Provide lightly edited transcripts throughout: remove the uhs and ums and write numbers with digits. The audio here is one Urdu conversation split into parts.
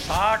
60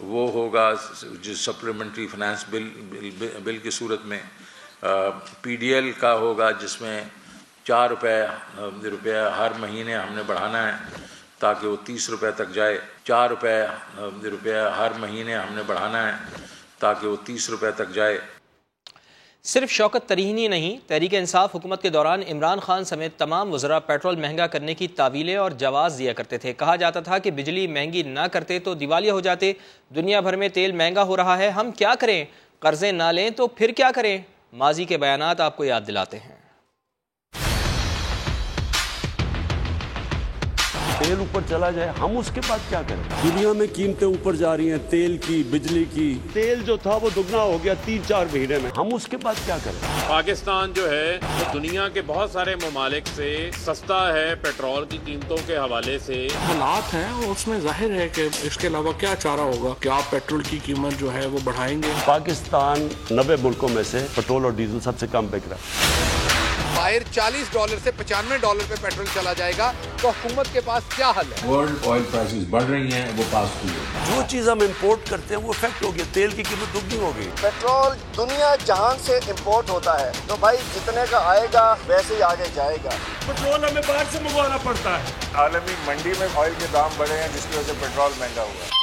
وہ ہوگا جو سپلیمنٹری فنانس بل کی صورت میں، PDL کا ہوگا جس میں 4 روپے ہر مہینے ہم نے بڑھانا ہے تاکہ وہ 30 روپے تک جائے، 4 روپے ہر مہینے ہم نے بڑھانا ہے تاکہ وہ 30 روپے تک جائے۔ صرف شوکت طرین ہی نہیں، تحریک انصاف حکومت کے دوران عمران خان سمیت تمام وزراء پیٹرول مہنگا کرنے کی تعویلیں اور جواز دیا کرتے تھے۔ کہا جاتا تھا کہ بجلی مہنگی نہ کرتے تو دیوالیہ ہو جاتے، دنیا بھر میں تیل مہنگا ہو رہا ہے، ہم کیا کریں؟ قرضے نہ لیں تو پھر کیا کریں؟ ماضی کے بیانات آپ کو یاد دلاتے ہیں۔ تیل اوپر چلا جائے ہم اس کے بعد کیا کریں؟ دنیا میں قیمتیں اوپر جا رہی ہیں، تیل کی، بجلی کی۔ تیل جو تھا وہ دگنا ہو گیا 3-4 مہینے میں، ہم اس کے بعد کیا کریں؟ پاکستان جو ہے وہ دنیا کے بہت سارے ممالک سے سستا ہے پیٹرول کی قیمتوں کے حوالے سے۔ حالات ہیں اور اس میں ظاہر ہے کہ اس کے علاوہ کیا چارہ ہوگا کہ آپ پیٹرول کی قیمت جو ہے وہ بڑھائیں گے۔ پاکستان 90 ملکوں میں سے پیٹرول اور ڈیزل سب سے کم بک رہا ہے۔ باہر $40 سے $95 پہ پیٹرول چلا جائے گا تو حکومت کے پاس کیا حل ہے؟ ورلڈ آئل پرائسز بڑھ رہی ہیں، وہ پاس ہوئی ہے۔ جو چیز ہم امپورٹ کرتے ہیں وہ افیکٹ ہو گیا، تیل کی قیمت دگنی ہو گئی۔ پیٹرول دنیا جہان سے امپورٹ ہوتا ہے تو بھائی جتنے کا آئے گا ویسے ہی آگے جائے گا۔ پیٹرول ہمیں باہر سے منگوانا پڑتا ہے۔ عالمی منڈی میں آئل کے دام بڑھے ہیں جس کی وجہ سے پیٹرول مہنگا ہوا۔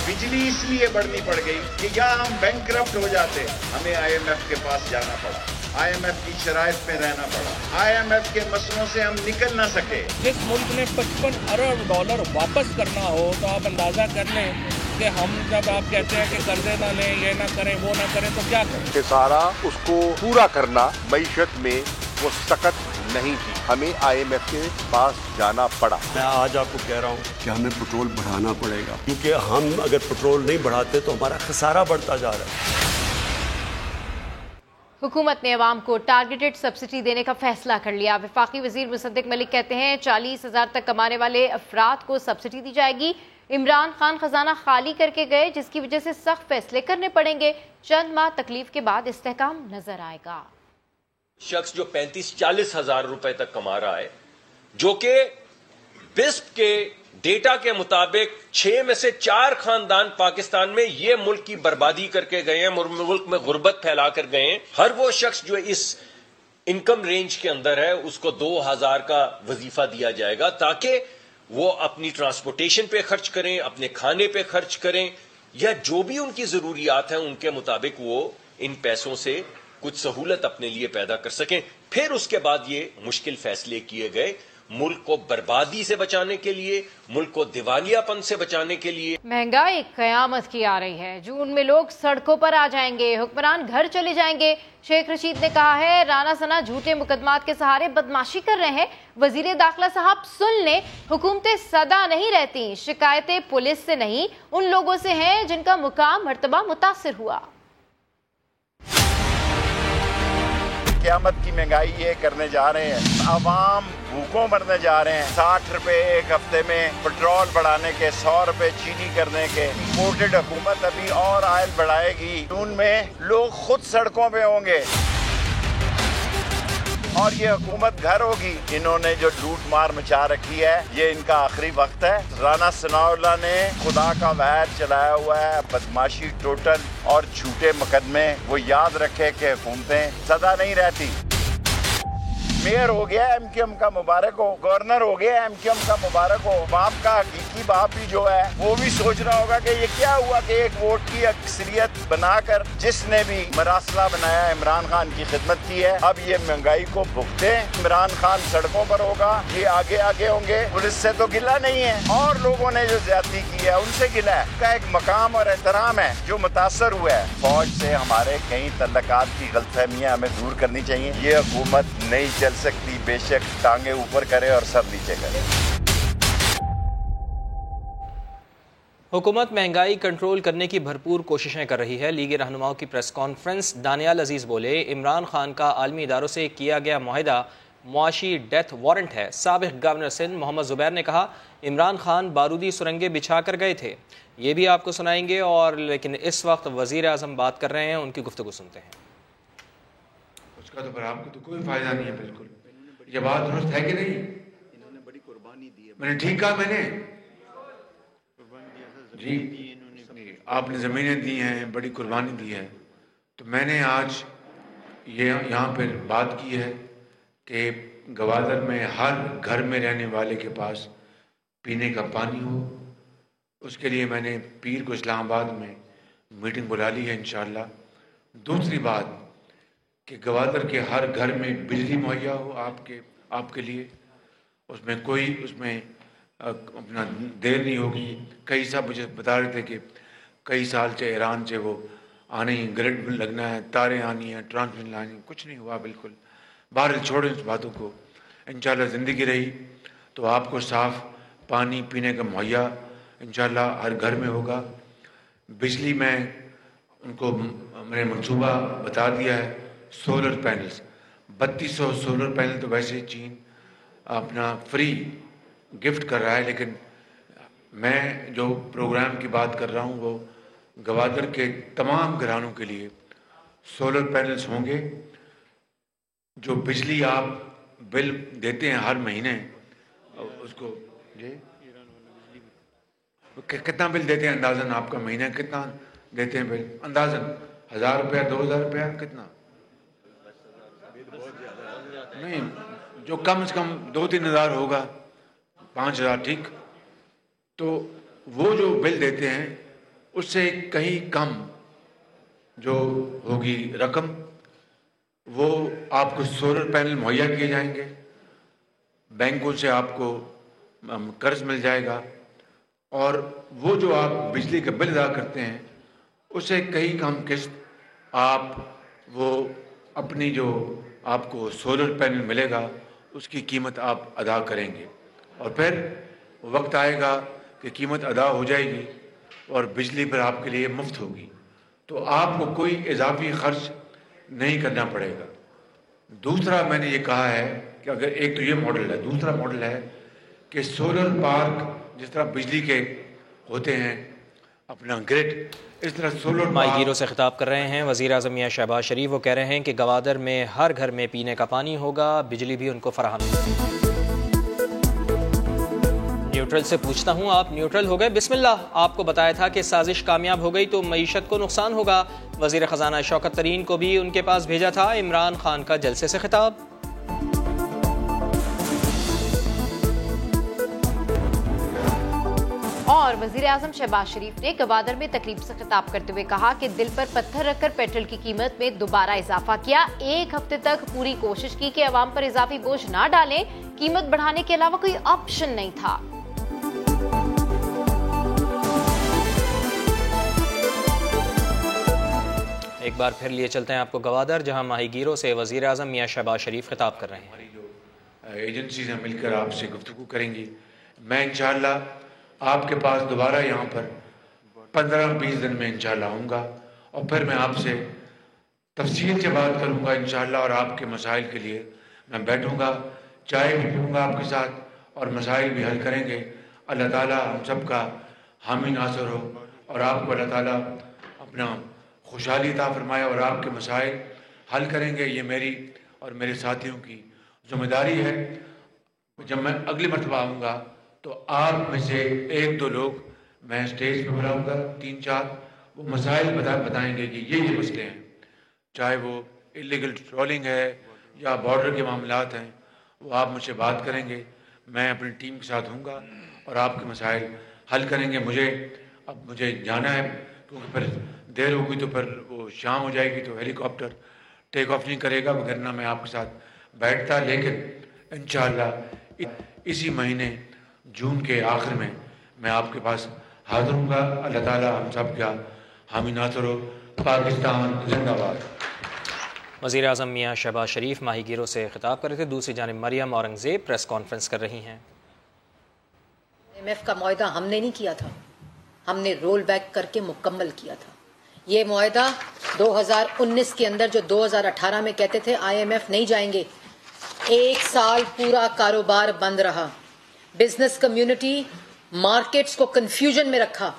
بجلی اس لیے بڑھنی پڑ گئی کہ یا ہم بینکرپٹ ہو جاتے، ہمیں IMF کے پاس جانا پڑا، IMF کی شرائط میں رہنا پڑا، IMF کے مسئلوں سے ہم نکل نہ سکے۔ جس ملک نے $55 ارب واپس کرنا ہو تو آپ اندازہ کر لیں کہ ہم جب آپ کہتے ہیں کہ قرضے نہ لیں، یہ نہ کریں، وہ نہ کریں تو کیا کریں؟ کہ سارا اس کو پورا کرنا معیشت میں وہ سخت نہیں تھی، ہمیں IMF کے پاس جانا پڑا۔ میں آج آپ کو کہہ رہا ہوں کہ ہمیں پیٹرول بڑھانا پڑے گا، کیونکہ ہم اگر پیٹرول نہیں بڑھاتے تو ہمارا خسارہ بڑھتا جا رہا ہے۔ حکومت نے عوام کو ٹارگیٹڈ سبسڈی دینے کا فیصلہ کر لیا۔ وفاقی وزیر مصدق ملک کہتے ہیں 40,000 تک کمانے والے افراد کو سبسڈی دی جائے گی۔ عمران خان خزانہ خالی کر کے گئے جس کی وجہ سے سخت فیصلے کرنے پڑیں گے، چند ماہ تکلیف کے بعد استحکام نظر آئے گا۔ شخص جو 35-40 ہزار روپے تک کما رہا ہے، جو کہ بسپ کے ڈیٹا کے مطابق 6 میں سے 4 خاندان پاکستان میں یہ ملک کی بربادی کر کے گئے ہیں، ملک میں غربت پھیلا کر گئے ہیں، ہر وہ شخص جو اس انکم رینج کے اندر ہے اس کو 2,000 کا وظیفہ دیا جائے گا تاکہ وہ اپنی ٹرانسپورٹیشن پہ خرچ کریں، اپنے کھانے پہ خرچ کریں، یا جو بھی ان کی ضروریات ہیں ان کے مطابق وہ ان پیسوں سے کچھ سہولت اپنے لیے پیدا کر سکیں۔ پھر اس کے بعد یہ مشکل فیصلے کیے گئے ملک کو بربادی سے بچانے کے لیے، ملک کو دیوالیہ پن سے بچانے کے لیے۔ مہنگائی قیامت کی آ رہی ہے، جون میں لوگ سڑکوں پر آ جائیں گے، حکمران گھر چلے جائیں گے۔ شیخ رشید نے کہا ہے رانا ثنا جھوٹے مقدمات کے سہارے بدماشی کر رہے ہیں۔ وزیر داخلہ صاحب سن لیں، حکومتیں سدا نہیں رہتی، شکایتیں پولیس سے نہیں ان لوگوں سے ہیں جن کا مقام مرتبہ متاثر ہوا۔ قیامت کی مہنگائی یہ کرنے جا رہے ہیں، عوام بھوکوں مرنے جا رہے ہیں۔ 60 روپے ایک ہفتے میں پیٹرول بڑھانے کے، 100 روپے چینی کرنے کے، امپورٹڈ حکومت ابھی اور آئل بڑھائے گی۔ جون میں لوگ خود سڑکوں پہ ہوں گے اور یہ حکومت گھر ہوگی۔ انہوں نے جو لوٹ مار مچا رکھی ہے یہ ان کا آخری وقت ہے۔ رانا ثناءاللہ نے خدا کا وعد چلایا ہوا ہے، بدماشی ٹوٹل اور جھوٹے مقدمے۔ وہ یاد رکھے کہ حکومتیں سدا نہیں رہتی۔ میئر ہو گیا MQM کا مبارک ہو، گورنر ہو گیا MQM کا مبارک ہو۔ باپ کا حقیقی باپ بھی جو ہے وہ بھی سوچ رہا ہوگا کہ یہ کیا ہوا کہ ایک ووٹ کی اکثریت بنا کر جس نے بھی مراسلہ بنایا عمران خان کی خدمت کی ہے، اب یہ مہنگائی کو بھگتے۔ عمران خان سڑکوں پر ہوگا، یہ آگے آگے ہوں گے۔ پولیس سے تو گلہ نہیں ہے، اور لوگوں نے جو زیادتی کی ہے ان سے گلہ ہے۔ کا ایک مقام اور احترام ہے جو متاثر ہوا ہے۔ فوج سے ہمارے کئی تعلقات کی غلط فہمیاں ہمیں دور کرنی چاہیے۔ یہ حکومت نہیں چل سکتی، بے شک ٹانگیں اوپر کرے اور سر نیچے کرے۔ حکومت مہنگائی کنٹرول کرنے کی بھرپور کوششیں کر رہی ہے۔ لیگ رہنماؤں کی پریس کانفرنس، دانیال عزیز بولے عمران خان کا عالمی اداروں سے کیا گیا معاہدہ معاشی ڈیتھ وارنٹ ہے۔ سابق گورنر سندھ محمد زبیر نے کہا عمران خان بارودی سرنگیں بچھا کر گئے تھے۔ یہ بھی آپ کو سنائیں گے، اور لیکن اس وقت وزیر اعظم بات کر رہے ہیں، ان کی گفتگو سنتے ہیں۔ اس کا تو پر آپ کو تو کوئی فائدہ نہیں ہے۔ بالکل یہ بات درست ہے کہ نہیں؟ میں نے ٹھیک کہا؟ میں نے جی آپ نے زمینیں دی ہیں, بڑی قربانی دی ہے, تو میں نے آج یہاں پہ بات کی ہے کہ گوادر میں ہر گھر میں رہنے والے کے پاس پینے کا پانی ہو. اس کے لیے میں نے پیر کو اسلام آباد میں میٹنگ بلا لی ہے انشاءاللہ. دوسری بات کہ گوادر کے ہر گھر میں بجلی مہیا ہو آپ کے لیے. اس میں اپنا دیر نہیں ہوگی. کئی صاحب مجھے بتا رہے تھے کہ کئی سال سے ایران سے وہ آنے ہی, گرڈ لگنا ہے, تاریں آنی ہیں, ٹرانسمیشن لانی, کچھ نہیں ہوا بالکل. باہر چھوڑیں اس باتوں کو. انشاءاللہ زندگی رہی تو آپ کو صاف پانی پینے کا مہیا انشاءاللہ ہر گھر میں ہوگا. بجلی میں ان کو میں نے منصوبہ بتا دیا ہے. سولر پینلز 3200 سولر پینل تو ویسے چین اپنا فری گفٹ کر رہا ہے, لیکن میں جو پروگرام کی بات کر رہا ہوں وہ گوادر کے تمام گھرانوں کے لیے سولر پینلز ہوں گے. جو بجلی آپ بل دیتے ہیں ہر مہینے, اس کو کتنا بل دیتے ہیں اندازاً آپ کا مہینہ کتنا دیتے ہیں بل اندازاً 1000 روپیہ 2000 روپیہ کتنا نہیں, جو کم سے کم 2-3 ہزار ہوگا, 5000 ٹھیک. تو وہ جو بل دیتے ہیں اس سے کہیں کم جو ہوگی رقم وہ آپ کو سولر پینل مہیا کیے جائیں گے. بینکوں سے آپ کو قرض مل جائے گا, اور وہ جو آپ بجلی کا بل ادا کرتے ہیں اس سے کہیں کم قسط آپ وہ اپنی جو آپ کو سولر پینل ملے گا اس کی قیمت آپ ادا کریں گے. اور پھر وقت آئے گا کہ قیمت ادا ہو جائے گی اور بجلی پر آپ کے لیے مفت ہوگی, تو آپ کو کوئی اضافی خرچ نہیں کرنا پڑے گا. دوسرا میں نے یہ کہا ہے کہ اگر ایک تو یہ ماڈل ہے, دوسرا ماڈل ہے کہ سولر پارک جس طرح بجلی کے ہوتے ہیں اپنا گریڈ, اس طرح سولر مائی گیرو سے خطاب کر رہے ہیں وزیر اعظم میاں شہباز شریف. وہ کہہ رہے ہیں کہ گوادر میں ہر گھر میں پینے کا پانی ہوگا, بجلی بھی ان کو فراہم. نیوٹرل سے پوچھتا ہوں, آپ نیوٹرل ہو گئے. بسم اللہ, آپ کو بتایا تھا کہ سازش کامیاب ہو گئی تو معیشت کو نقصان ہوگا. وزیر خزانہ شوکت ترین کو بھی ان کے پاس بھیجا تھا. عمران خان کا جلسے سے خطاب. اور وزیر اعظم شہباز شریف نے گوادر میں تقریب سے خطاب کرتے ہوئے کہا کہ دل پر پتھر رکھ کر پیٹرول کی قیمت میں دوبارہ اضافہ کیا. 1 ہفتے تک پوری کوشش کی کہ عوام پر اضافی بوجھ نہ ڈالیں, قیمت بڑھانے کے علاوہ کوئی آپشن نہیں تھا. ایک بار پھر لیے چلتے ہیں آپ کو گوادر, جہاں ماہی گیروں سے وزیر اعظم میاں شہباز شریف خطاب کر رہے ہیں. ہماری جو ایجنسیز ہیں مل کر آپ سے گفتگو کریں گی. میں انشاءاللہ آپ کے پاس دوبارہ یہاں پر 15-20 دن میں انشاءاللہ آؤں گا, اور پھر میں آپ سے تفصیل سے بات کروں گا انشاءاللہ, اور آپ کے مسائل کے لیے میں بیٹھوں گا, چائے بھی پیوں گا آپ کے ساتھ, اور مسائل بھی حل کریں گے. اللہ تعالیٰ ہم سب کا حامی ناصر ہو, اور آپ کو اللہ تعالیٰ اپنا خوشحالی عطا فرمائے اور آپ کے مسائل حل کریں گے. یہ میری اور میرے ساتھیوں کی ذمہ داری ہے. جب میں اگلی مرتبہ آؤں گا تو آپ میں سے 1-2 لوگ میں اسٹیج پہ بلاؤں گا, 3-4, وہ مسائل بتائیں گے کہ یہ مسئلے ہیں, چاہے وہ اللیگل ٹرولنگ ہے یا بارڈر کے معاملات ہیں, وہ آپ مجھ سے بات کریں گے. میں اپنی ٹیم کے ساتھ ہوں گا اور آپ کے مسائل حل کریں گے. مجھے جانا ہے کیونکہ پھر دیر ہوگی تو پھر وہ شام ہو جائے گی تو ہیلی کاپٹر ٹیک آف نہیں کرے گا, وغیرہ میں آپ کے ساتھ بیٹھتا. لیکن انشاءاللہ اسی مہینے جون کے آخر میں آپ کے پاس حاضر ہوں گا. اللہ تعالیٰ ہم سب کا حامی ناصر ہو. پاکستان زندہ باد. وزیر اعظم میاں شہباز شریف ماہی گیروں سے خطاب کر رہے تھے. دوسری جانب مریم اورنگزیب پریس کانفرنس کر رہی ہیں. IMF کا معاہدہ ہم نے نہیں کیا تھا, ہم نے رول بیک کر کے مکمل کیا تھا. یہ معاہدہ 2019 کے اندر جو 2018 میں کہتے تھے IMF نہیں جائیں گے, 1 سال پورا کاروبار بند رہا. بزنس کمیونٹی مارکیٹس کو کنفیوژن میں رکھا.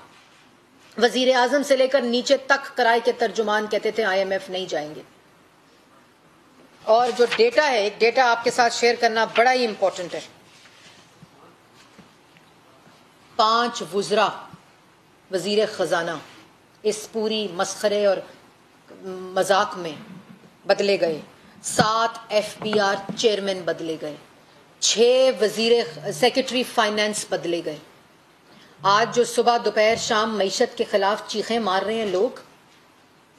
وزیر اعظم سے لے کر نیچے تک کرائے کے ترجمان کہتے تھے IMF نہیں جائیں گے. اور جو ڈیٹا ہے, ایک ڈیٹا آپ کے ساتھ شیئر کرنا بڑا ہی امپورٹنٹ ہے. 5 وزراء, وزیر خزانہ, اس پوری مسخرے اور مذاق میں بدلے گئے. 7 FBR چیئرمین بدلے گئے. 6 سیکرٹری فائنانس بدلے گئے. آج جو صبح دوپہر شام معیشت کے خلاف چیخیں مار رہے ہیں لوگ,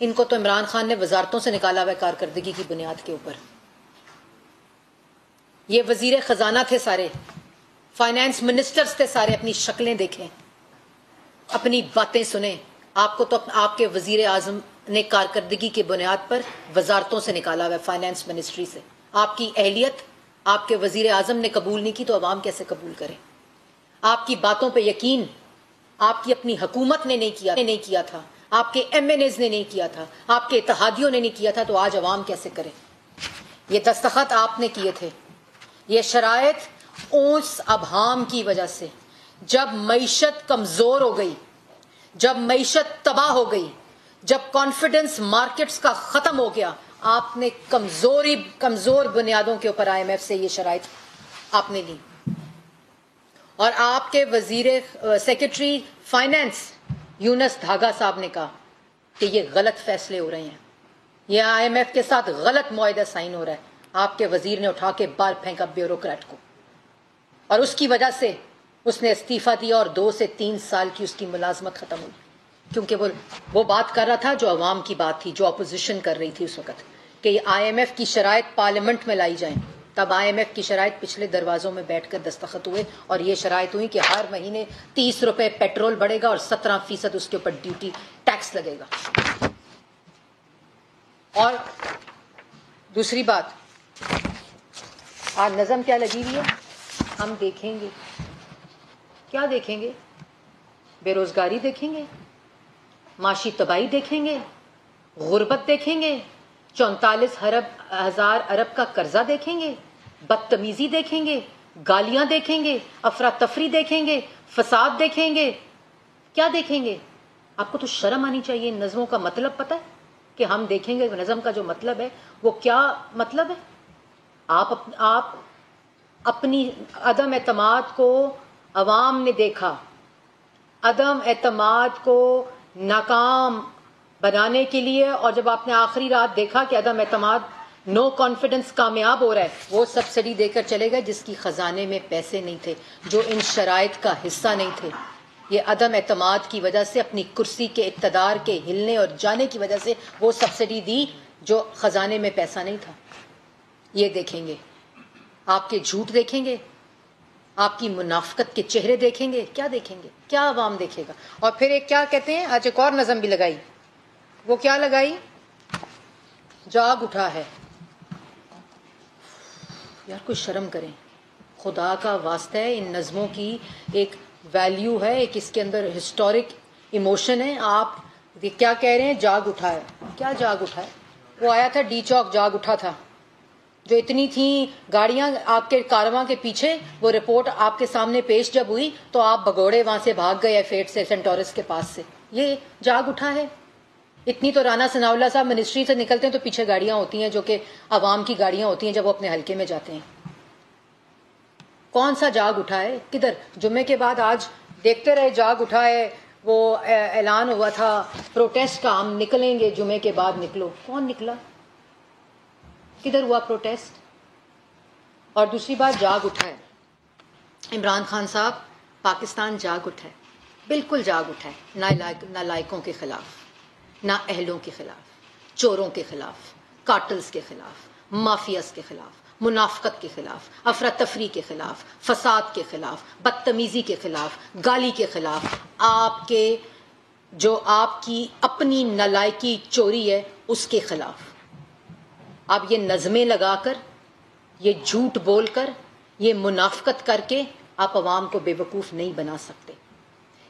ان کو تو عمران خان نے وزارتوں سے نکالا ہوا ہے کارکردگی کی بنیاد کے اوپر. یہ وزیر خزانہ تھے سارے, فائنانس منسٹرز تھے سارے. اپنی شکلیں دیکھیں, اپنی باتیں سنیں. آپ کو تو آپ کے وزیر اعظم نے کارکردگی کی بنیاد پر وزارتوں سے نکالا ہوا ہے, فائنانس منسٹری سے. آپ کی اہلیت آپ کے وزیر اعظم نے قبول نہیں کی تو عوام کیسے قبول کرے؟ آپ کی باتوں پہ یقین آپ کی اپنی حکومت نے نہیں کیا تھا, آپ کے MNAs نے نہیں کیا تھا, آپ کے اتحادیوں نے نہیں کیا تھا, تو آج عوام کیسے کرے؟ یہ دستخط آپ نے کیے تھے. یہ شرائط اونس ابہام کی وجہ سے, جب معیشت کمزور ہو گئی, جب معیشت تباہ ہو گئی, جب کانفیڈنس مارکیٹس کا ختم ہو گیا, آپ نے کمزور بنیادوں کے اوپر IMF سے یہ شرائط آپ نے لی. اور آپ کے سیکرٹری فائنانس یونس دھاگا صاحب نے کہا کہ یہ غلط فیصلے ہو رہے ہیں, یہ IMF کے ساتھ غلط معاہدہ سائن ہو رہا ہے. آپ کے وزیر نے اٹھا کے باہر پھینکا بیوروکریٹ کو, اور اس کی وجہ سے اس نے استعفیٰ دیا اور 2 سے 3 سال کی اس کی ملازمت ختم ہوئی. کیونکہ وہ بات کر رہا تھا جو عوام کی بات تھی, جو اپوزیشن کر رہی تھی اس وقت, کہ یہ IMF کی شرائط پارلیمنٹ میں لائی جائیں. تب IMF کی شرائط پچھلے دروازوں میں بیٹھ کر دستخط ہوئے, اور یہ شرائط ہوئی کہ ہر مہینے 30 روپے پیٹرول بڑھے گا اور 17% اس کے اوپر ڈیوٹی ٹیکس لگے گا. اور دوسری بات, آج نظم کیا لگی ہوئی ہے, ہم دیکھیں گے. کیا دیکھیں گے؟ بے روزگاری دیکھیں گے, معاشی تباہی دیکھیں گے, غربت دیکھیں گے, 44,000 ارب کا قرضہ دیکھیں گے, بدتمیزی دیکھیں گے, گالیاں دیکھیں گے, افراتفری دیکھیں گے, فساد دیکھیں گے. کیا دیکھیں گے؟ آپ کو تو شرم آنی چاہیے. نظموں کا مطلب پتہ ہے کہ ہم دیکھیں گے؟ نظم کا جو مطلب ہے وہ کیا مطلب ہے؟ آپ اپنی عدم اعتماد کو عوام نے دیکھا, عدم اعتماد کو ناکام بنانے کے لیے, اور جب آپ نے آخری رات دیکھا کہ عدم اعتماد نو کانفیڈنس کامیاب ہو رہا ہے, وہ سبسڈی دے کر چلے گئے جس کی خزانے میں پیسے نہیں تھے, جو ان شرائط کا حصہ نہیں تھے. یہ عدم اعتماد کی وجہ سے, اپنی کرسی کے اقتدار کے ہلنے اور جانے کی وجہ سے وہ سبسڈی دی جو خزانے میں پیسہ نہیں تھا. یہ دیکھیں گے, آپ کے جھوٹ دیکھیں گے, آپ کی منافقت کے چہرے دیکھیں گے. کیا دیکھیں گے؟ کیا عوام دیکھے گا؟ اور پھر ایک کیا کہتے ہیں, آج ایک اور نظم بھی لگائی. وہ کیا لگائی؟ جاگ اٹھا ہے. یار کوئی شرم کریں, خدا کا واسطہ ہے. ان نظموں کی ایک ویلیو ہے, ایک اس کے اندر ہسٹورک ایموشن ہے. آپ کیا کہہ رہے ہیں؟ جاگ اٹھا ہے. کیا جاگ اٹھا ہے؟ وہ آیا تھا ڈی چوک, جاگ اٹھا تھا, جو اتنی تھیں گاڑیاں آپ کے کارواں کے پیچھے. وہ رپورٹ آپ کے سامنے پیش جب ہوئی تو آپ بھگوڑے وہاں سے بھاگ گئے ایف8 سے, سینٹورس کے پاس سے. یہ جاگ اٹھا ہے. اتنی تو رانا ثناء اللہ صاحب منسٹری سے نکلتے ہیں تو پیچھے گاڑیاں ہوتی ہیں جو کہ عوام کی گاڑیاں ہوتی ہیں جب وہ اپنے حلقے میں جاتے ہیں. کون سا جاگ اٹھا ہے؟ کدھر؟ جمعے کے بعد آج دیکھتے رہے جاگ اٹھا ہے. وہ اعلان ہوا تھا پروٹیسٹ کا, ہم نکلیں گے جمعے کے بعد, نکلو. کون نکلا؟ کدھر ہوا پروٹیسٹ؟ اور دوسری بات, جاگ اٹھا ہے. عمران خان صاحب, پاکستان جاگ اٹھا ہے, بالکل جاگ اٹھا ہے. نالائقوں کے خلاف, نااہلوں کے خلاف, چوروں کے خلاف, کارٹلز کے خلاف, مافیاز کے خلاف, منافقت کے خلاف, افراتفری کے خلاف, فساد کے خلاف, بدتمیزی کے خلاف, گالی کے خلاف, آپ کے جو آپ کی اپنی نالائقی چوری ہے اس کے خلاف. اب یہ نظمیں لگا کر, یہ جھوٹ بول کر, یہ منافقت کر کے آپ عوام کو بے وقوف نہیں بنا سکتے.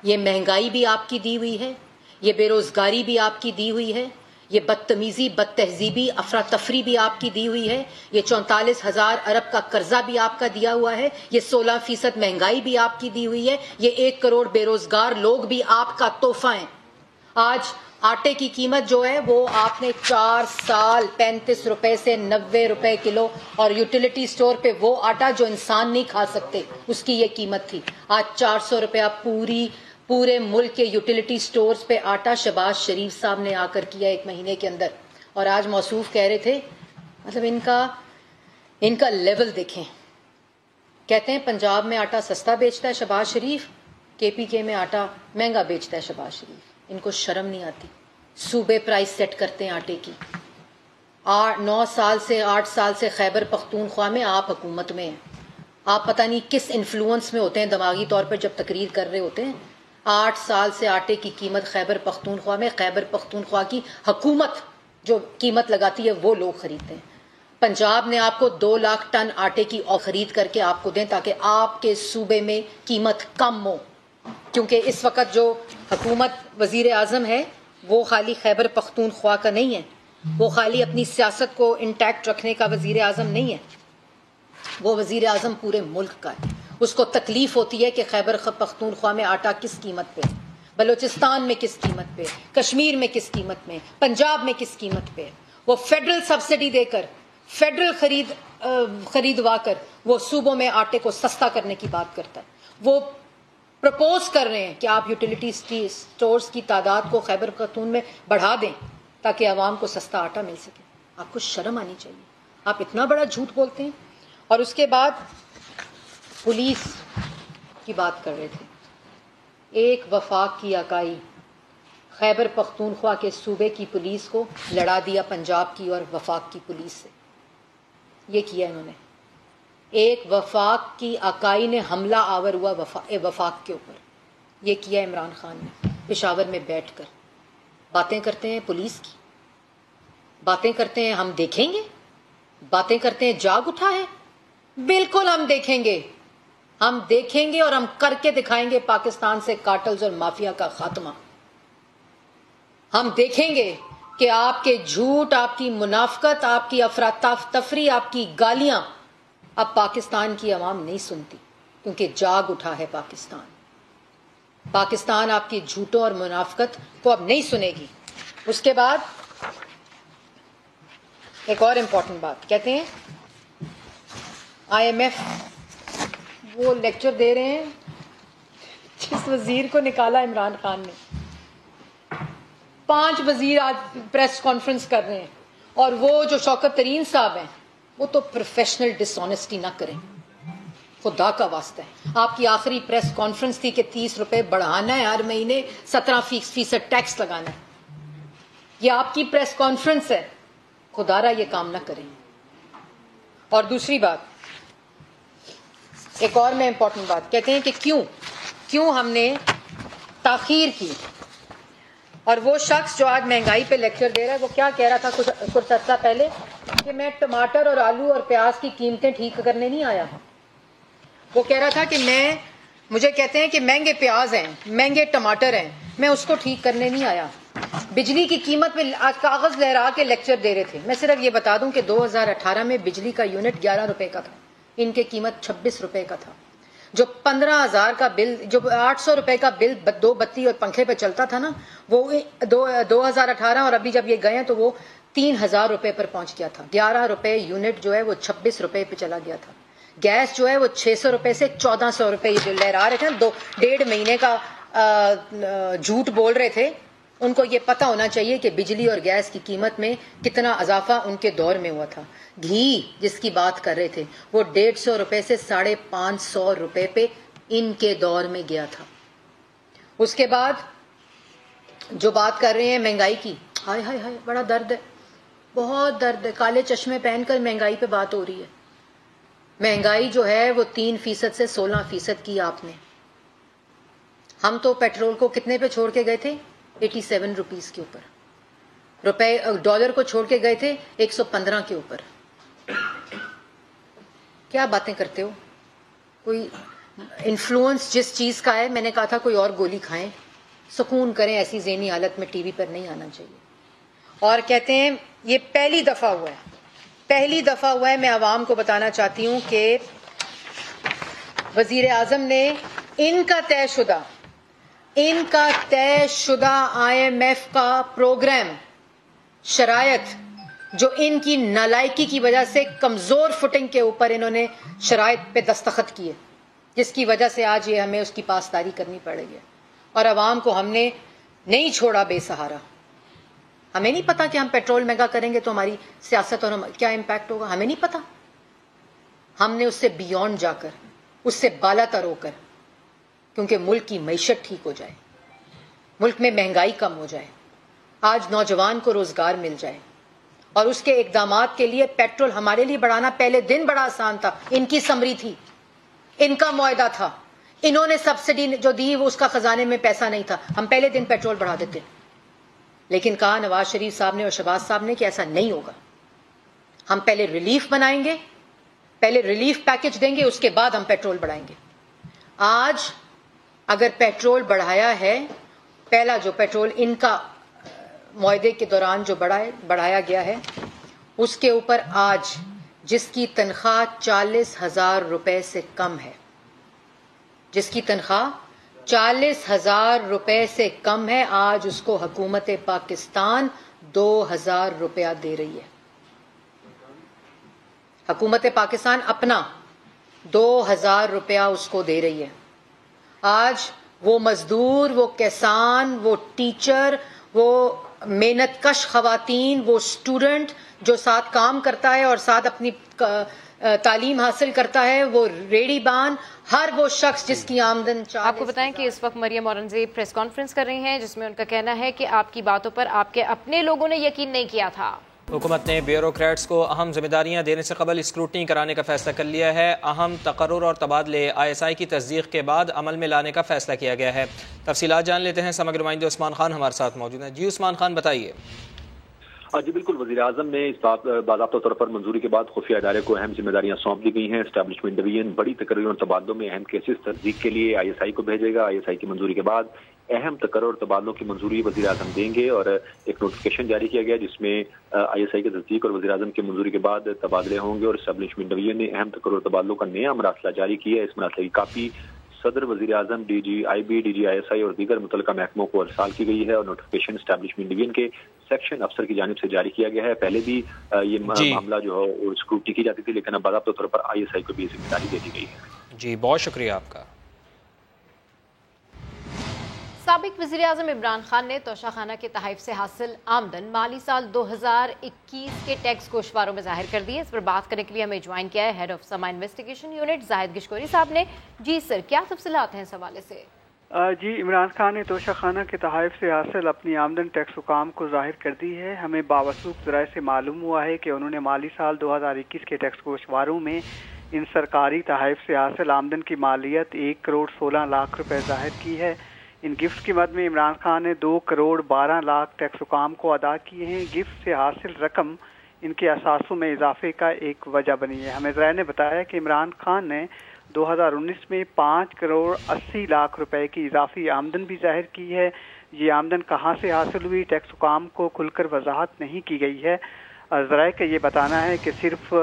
یہ مہنگائی بھی آپ کی دی ہوئی ہے, یہ بے روزگاری بھی آپ کی دی ہوئی ہے, یہ بدتمیزی, بد تہذیبی, افراتفری بھی آپ کی دی ہوئی ہے, یہ 44,000 ارب کا قرضہ بھی آپ کا دیا ہوا ہے, یہ 16% مہنگائی بھی آپ کی دی ہوئی ہے, یہ 1 کروڑ بے روزگار لوگ بھی آپ کا تحفہ ہیں. آج آٹے کی قیمت جو ہے وہ آپ نے 4 سال 35 روپے سے 90 روپے کلو, اور یوٹیلیٹی سٹور پہ وہ آٹا جو انسان نہیں کھا سکتے اس کی یہ قیمت تھی. آج 400 روپیہ پورے ملک کے یوٹیلیٹی سٹورز پہ آٹا شہباز شریف صاحب نے آ کر کیا 1 مہینے کے اندر. اور آج موصوف کہہ رہے تھے, مطلب ان کا لیول دیکھیں. کہتے ہیں پنجاب میں آٹا سستا بیچتا ہے شہباز شریف, KPK میں آٹا مہنگا بیچتا ہے شہباز شریف. ان کو شرم نہیں آتی. صوبے پرائس سیٹ کرتے ہیں آٹے کی. 9 سال سے 8 سال سے خیبر پختونخوا میں آپ حکومت میں ہیں. آپ پتہ نہیں کس انفلوئنس میں ہوتے ہیں دماغی طور پر جب تقریر کر رہے ہوتے ہیں. 8 سال سے آٹے کی قیمت خیبر پختونخوا میں خیبر پختونخوا کی حکومت جو قیمت لگاتی ہے وہ لوگ خریدتے ہیں. پنجاب نے آپ کو 2 لاکھ ٹن آٹے کی خرید کر کے آپ کو دیں تاکہ آپ کے صوبے میں قیمت کم ہو, کیونکہ اس وقت جو حکومت وزیر اعظم ہے وہ خالی خیبر پختونخوا کا نہیں ہے, وہ خالی اپنی سیاست کو انٹیکٹ رکھنے کا وزیر اعظم نہیں ہے, وہ وزیر اعظم پورے ملک کا ہے. اس کو تکلیف ہوتی ہے کہ خیبر پختونخوا میں آٹا کس قیمت پہ, بلوچستان میں کس قیمت پہ, کشمیر میں کس قیمت میں, پنجاب میں کس قیمت پہ. وہ فیڈرل سبسڈی دے کر, فیڈرل خریدوا کر وہ صوبوں میں آٹے کو سستا کرنے کی بات کرتا ہے. وہ پرپوز کر رہے ہیں کہ آپ یوٹیلیٹی سٹورز کی تعداد کو خیبر پختون میں بڑھا دیں تاکہ عوام کو سستا آٹا مل سکے. آپ کو شرم آنی چاہیے. آپ اتنا بڑا جھوٹ بولتے ہیں. اور اس کے بعد پولیس کی بات کر رہے تھے. ایک وفاق کی اکائی خیبر پختونخوا کے صوبے کی پولیس کو لڑا دیا پنجاب کی اور وفاق کی پولیس سے. یہ کیا انہوں نے. ایک وفاق کی اکائی نے حملہ آور ہوا وفاق کے اوپر. یہ کیا عمران خان نے پشاور میں بیٹھ کر. باتیں کرتے ہیں پولیس کی, باتیں کرتے ہیں ہم دیکھیں گے, باتیں کرتے ہیں جاگ اٹھا ہے. بالکل ہم دیکھیں گے, ہم دیکھیں گے اور ہم کر کے دکھائیں گے پاکستان سے کارٹلز اور مافیا کا خاتمہ. ہم دیکھیں گے کہ آپ کے جھوٹ, آپ کی منافقت, آپ کی افراتفری, آپ کی گالیاں اب پاکستان کی عوام نہیں سنتی, کیونکہ جاگ اٹھا ہے پاکستان. پاکستان آپ کی جھوٹوں اور منافقت کو اب نہیں سنے گی. اس کے بعد ایک اور امپورٹنٹ بات کہتے ہیں, IMF وہ لیکچر دے رہے ہیں جس وزیر کو نکالا عمران خان نے. 5 وزیر آج پریس کانفرنس کر رہے ہیں, اور وہ جو شوکت ترین صاحب ہیں وہ تو پروفیشنل ڈس آنیسٹی نہ کریں, خدا کا واسطہ ہے. آپ کی آخری پریس کانفرنس تھی کہ 30 روپے بڑھانا ہے, ہر مہینے 17% ٹیکس لگانا ہے. یہ آپ کی پریس کانفرنس ہے, خدا را یہ کام نہ کریں. اور دوسری بات, ایک اور میں امپورٹنٹ بات کہتے ہیں کہ کیوں ہم نے تاخیر کی. اور وہ شخص جو آج مہنگائی پہ لیکچر دے رہا ہے وہ کیا کہہ رہا تھا کچھ عرصہ پہلے کہ میں ٹماٹر اور آلو اور پیاز کی قیمتیں ٹھیک کرنے نہیں آیا. وہ کہہ رہا تھا کہ مجھے کہتے ہیں کہ مہنگے پیاز ہیں, مہنگے ٹماٹر ہیں, میں اس کو ٹھیک کرنے نہیں آیا. بجلی کی قیمت پہ آج کاغذ لہرا کے لیکچر دے رہے تھے. میں صرف یہ بتا دوں کہ 2018 میں بجلی کا یونٹ 11 روپے کا تھا, ان کی قیمت 26 روپے کا تھا. جو 15,000 کا بل, جو 800 روپے کا بل 2 بتی اور پنکھے پہ چلتا تھا نا, وہ 2018 اور ابھی جب یہ گئے تو وہ 3,000 روپے پر پہنچ گیا تھا. 11 روپے یونٹ جو ہے وہ 26 روپے پہ چلا گیا تھا. گیس جو ہے وہ 600 روپے سے 1400 روپے, یہ جو لہرا رہے تھے نا 1.5 مہینے کا جھوٹ بول رہے تھے, ان کو یہ پتہ ہونا چاہیے کہ بجلی اور گیس کی قیمت میں کتنا اضافہ ان کے دور میں ہوا تھا. گھی جس کی بات کر رہے تھے وہ 150 روپے سے 550 روپے پہ ان کے دور میں گیا تھا. اس کے بعد جو بات کر رہے ہیں مہنگائی کی, ہائے ہائے ہائے بڑا درد ہے, بہت درد ہے. کالے چشمے پہن کر مہنگائی پہ بات ہو رہی ہے. مہنگائی جو ہے وہ 3% سے 16% کی آپ نے. ہم تو پیٹرول کو کتنے پہ چھوڑ کے گئے تھے, 87 روپیز کے اوپر. ڈالر کو چھوڑ کے گئے تھے 115 کے اوپر. کیا باتیں کرتے ہو. کوئی انفلوئنس جس چیز کا ہے, میں نے کہا تھا کوئی اور گولی کھائیں, سکون کریں, ایسی ذہنی حالت میں ٹی وی پر نہیں آنا چاہیے. اور کہتے ہیں یہ پہلی دفعہ ہوا ہے, میں عوام کو بتانا چاہتی ہوں کہ وزیر اعظم نے ان کا طے شدہ IMF کا پروگرام, شرائط جو ان کی نالائکی کی وجہ سے کمزور فٹنگ کے اوپر انہوں نے شرائط پہ دستخط کیے, جس کی وجہ سے آج یہ ہمیں اس کی پاسداری کرنی پڑ رہی ہے. اور عوام کو ہم نے نہیں چھوڑا بے سہارا. ہمیں نہیں پتا کہ ہم پیٹرول مہنگا کریں گے تو ہماری سیاست اور کیا امپیکٹ ہوگا, ہمیں نہیں پتا. ہم نے اس سے بیونڈ جا کر, اس سے بالا تر ہو کر, کیونکہ ملک کی معیشت ٹھیک ہو جائے, ملک میں مہنگائی کم ہو جائے, آج نوجوان کو روزگار مل جائے, اور اس کے اقدامات کے لیے پیٹرول ہمارے لیے بڑھانا پہلے دن بڑا آسان تھا. ان کی سمری تھی, ان کا معاہدہ تھا, انہوں نے سبسڈی جو دی وہ اس کا خزانے میں پیسہ نہیں تھا, ہم پہلے دن پیٹرول بڑھا دیتے. لیکن کہا نواز شریف صاحب نے اور شہباز صاحب نے کہ ایسا نہیں ہوگا, ہم پہلے ریلیف بنائیں گے, پہلے ریلیف پیکج دیں گے, اس کے بعد ہم پیٹرول بڑھائیں گے. آج اگر پیٹرول بڑھایا ہے, پہلا جو پیٹرول ان کا معاہدے کے دوران جو بڑھایا گیا ہے, اس کے اوپر آج جس کی تنخواہ 40,000 روپے سے کم ہے, جس کی تنخواہ 40,000 روپے سے کم ہے, آج اس کو حکومت پاکستان 2,000 روپیہ دے رہی ہے. حکومت پاکستان اپنا 2,000 روپیہ اس کو دے رہی ہے. آج وہ مزدور, وہ کسان, وہ ٹیچر, وہ محنت کش خواتین, وہ اسٹوڈنٹ جو ساتھ کام کرتا ہے اور ساتھ اپنی تعلیم حاصل کرتا ہے, وہ ریڑی بان, ہر وہ شخص جس کی آمدن. آپ کو بتائیں کہ اس وقت مریم اورنگزیب پریس کانفرنس کر رہی ہیں, جس میں ان کا کہنا ہے کہ آپ کی باتوں پر آپ کے اپنے لوگوں نے یقین نہیں کیا تھا. حکومت نے بیوروکریٹس کو اہم ذمہ داریاں دینے سے قبل اسکروٹنی کرانے کا فیصلہ کر لیا ہے. اہم تقرر اور تبادلے ISI کی تصدیق کے بعد عمل میں لانے کا فیصلہ کیا گیا ہے. تفصیلات جان لیتے ہیں, سماجی نمائندے عثمان خان ہمارے ساتھ موجود ہیں. جی عثمان خان بتائیے. جی بالکل, وزیر اعظم نے اس بات باضابطہ طور پر منظوری کے بعد خفیہ ادارے کو اہم ذمہ داریاں سونپ دی گئی ہیں. اسٹیبلشمنٹ ڈویژن بڑی تقرریوں اور تبادلوں میں اہم کیسز تصدیق کے لیے ISI کو بھیجے گا. ISI کی منظوری کے بعد اہم تقرر اور تبادلوں کی منظوری وزیر اعظم دیں گے, اور ایک نوٹیفکیشن جاری کیا گیا جس میں ISI کی تصدیق اور وزیر اعظم کی منظوری کے بعد تبادلے ہوں گے. اور اسٹیبلشمنٹ ڈویژن نے اہم تقرر اور تبادلوں کا نیا مراسلہ جاری کیا ہے. اس مراسلے کی کاپی صدر وزیر اعظم, DG IB, DG ISI اور دیگر متعلقہ محکموں کو ارسال کی گئی ہے, اور نوٹیفکیشن اسٹیبلشمنٹ ڈویژن کے سیکشن افسر کی جانب سے جاری کیا گیا ہے. پہلے بھی یہ معاملہ جو ہے اسکروٹنی کی جاتی تھی, لیکن اب باضابطہ طور پر ISI کو بھی ذمہ داری دے دی گئی ہے. جی بہت شکریہ آپ کا. سابق وزیر اعظم عمران خان نے توشہ خانہ کے تحائف سے حاصل آمدن مالی سال 2021 کے ٹیکس گوشواروں میں ظاہر کر دی ہے. اس پر بات کرنے کے لیے ہمیں جوائن کیا ہے ہیڈ آف سما انویسٹیگیشن یونٹ زاہد گشکوری صاحب نے. جی سر, کیا تفصیلات ہیں اس حوالے سے؟ جی, عمران خان نے توشہ خانہ کے تحائف سے حاصل اپنی آمدن ٹیکس حکام کو ظاہر کر دی ہے. ہمیں باوثوق ذرائع سے معلوم ہوا ہے کہ انہوں نے مالی سال 2021 کے ٹیکس گوشواروں میں ان سرکاری تحائف سے حاصل آمدن کی مالیت 1 کروڑ 16 لاکھ روپے ظاہر کی ہے. ان گفٹ کی مد میں عمران خان نے 2 کروڑ 12 لاکھ ٹیکس حکام کو ادا کیے ہیں. گفٹ سے حاصل رقم ان کے اثاثوں میں اضافے کا ایک وجہ بنی ہے. ہمیں ذرائع نے بتایا کہ عمران خان نے 2019 میں 5 کروڑ 80 لاکھ روپے کی اضافی آمدن بھی ظاہر کی ہے. یہ آمدن کہاں سے حاصل ہوئی, ٹیکس حکام کو کھل کر وضاحت نہیں کی گئی ہے. ذرائع کا یہ بتانا ہے کہ صرف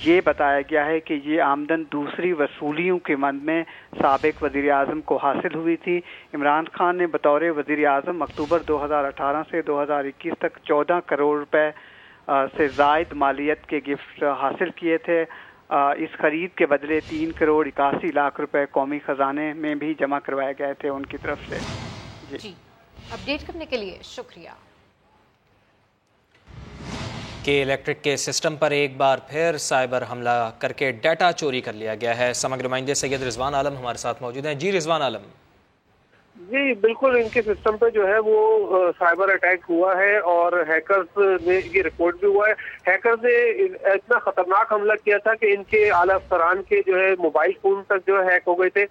یہ بتایا گیا ہے کہ یہ آمدن دوسری وصولیوں کے مد میں سابق وزیر اعظم کو حاصل ہوئی تھی. عمران خان نے بطور وزیر اعظم اکتوبر 2018 سے 2021 تک 14 کروڑ روپے سے زائد مالیت کے گفٹ حاصل کیے تھے. اس خرید کے بدلے 3 کروڑ 81 لاکھ روپے قومی خزانے میں بھی جمع کروائے گئے تھے ان کی طرف سے. جی, اپڈیٹ کرنے کے لیے شکریہ. کہ الیکٹرک کے سسٹم پر ایک بار پھر سائبر حملہ کر کے ڈیٹا چوری کر لیا گیا ہے. سماجی نمائندے سید رضوان عالم ہمارے ساتھ موجود ہیں. جی رضوان عالم. جی بالکل, ان کے سسٹم پہ جو ہے وہ سائبر اٹیک ہوا ہے اور ہیکرز نے یہ رپورٹ بھی ہوا ہے. ہیکرز نے اتنا خطرناک حملہ کیا تھا کہ ان کے اعلیٰ افسران کے جو ہے موبائل فون تک جو ہے ہیک ہو گئے تھے,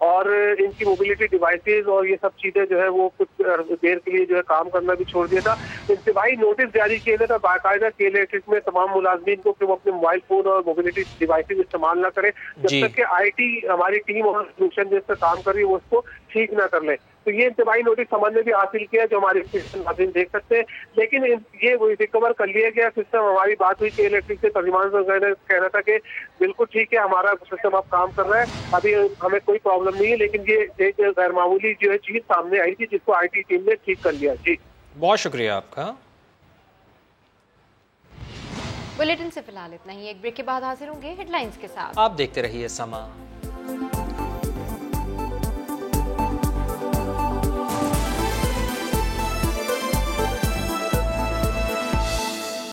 اور ان کی موبیلٹی ڈیوائسز اور یہ سب چیزیں جو ہے وہ کچھ دیر کے لیے جو ہے کام کرنا بھی چھوڑ دیا تھا. انتباہی نوٹس جاری کیا گیا تھا باقاعدہ کے الیکٹرک میں تمام ملازمین کو کہ وہ اپنے موبائل فون اور موبیلٹی ڈیوائسز استعمال نہ کریں جب تک کہ IT ہماری ٹیم اور سولوشن جس پر کام کر رہی ہے وہ اس کو ٹھیک نہ کر لیں. تو یہ انتباہی نوٹس ہم نے بھی حاصل کیا جو ہمارے ناظرین دیکھ سکتے ہیں, لیکن یہ ریکور کر لیا گیا سسٹم. ہماری بات ہوئی کہ الیکٹرک سے ترجمان سے کہنا تھا کہ بالکل ٹھیک ہے, ہمارا سسٹم اب کام کر رہا ہے, ابھی ہمیں کوئی پرابلم نہیں ہے, لیکن یہ ایک غیر معمولی جو ہے چیز سامنے آئی تھی جس کو IT ٹیم نے ٹھیک کر لیا. جی بہت شکریہ آپ کا. بلیٹن سے فی الحال اتنا ہی, ایک بریک کے بعد حاضر ہوں گے ہیڈ لائنز کے ساتھ. آپ دیکھتے رہیے سما.